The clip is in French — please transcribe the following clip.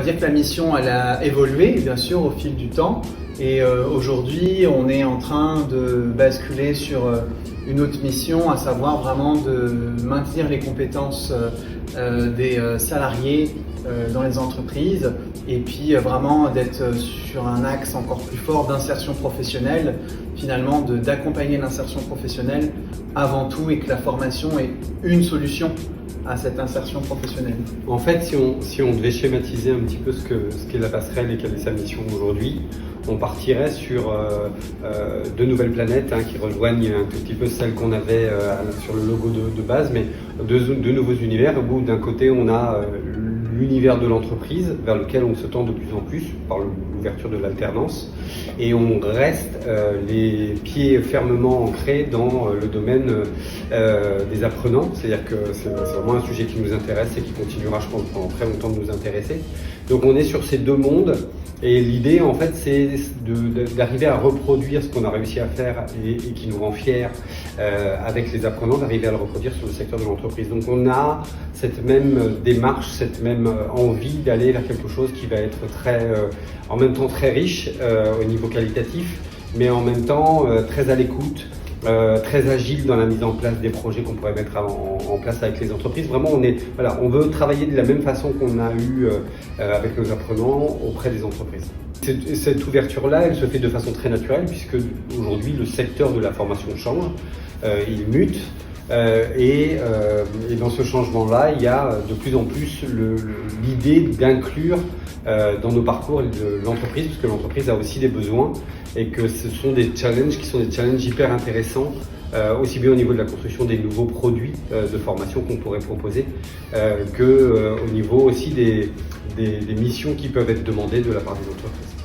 dire que la mission, elle a évolué, bien sûr, au fil du temps. Et aujourd'hui, on est en train de basculer sur une autre mission, à savoir vraiment de maintenir les compétences des salariés dans les entreprises et puis vraiment d'être sur un axe encore plus fort d'insertion professionnelle, finalement d'accompagner l'insertion professionnelle avant tout et que la formation est une solution à cette insertion professionnelle. En fait, si on devait schématiser un petit peu ce qu'est la passerelle et quelle est sa mission aujourd'hui, on partirait sur deux nouvelles planètes qui rejoignent un tout petit peu celles qu'on avait sur le logo de base, mais deux nouveaux univers où d'un côté on a l'univers de l'entreprise vers lequel on se tend de plus en plus par l'ouverture de l'alternance et on reste les pieds fermement ancrés dans le domaine des apprenants, c'est-à-dire que c'est vraiment un sujet qui nous intéresse et qui continuera, je pense, pendant très longtemps de nous intéresser. Donc on est sur ces deux mondes et l'idée en fait c'est d'arriver à reproduire ce qu'on a réussi à faire et qui nous rend fiers avec les apprenants, d'arriver à le reproduire sur le secteur de l'entreprise. Donc on a cette même démarche, cette même envie d'aller vers quelque chose qui va être en même temps très riche au niveau qualitatif, mais en même temps très à l'écoute, très agile dans la mise en place des projets qu'on pourrait mettre en place avec les entreprises. Vraiment, on veut travailler de la même façon qu'on a eu avec nos apprenants auprès des entreprises. Cette ouverture-là, elle se fait de façon très naturelle puisque aujourd'hui le secteur de la formation change, il mute. Et dans ce changement-là, il y a de plus en plus l'idée d'inclure dans nos parcours l'entreprise, puisque l'entreprise a aussi des besoins et que ce sont des challenges qui sont des challenges hyper intéressants, aussi bien au niveau de la construction des nouveaux produits de formation qu'on pourrait proposer, que au niveau aussi des missions qui peuvent être demandées de la part des entreprises.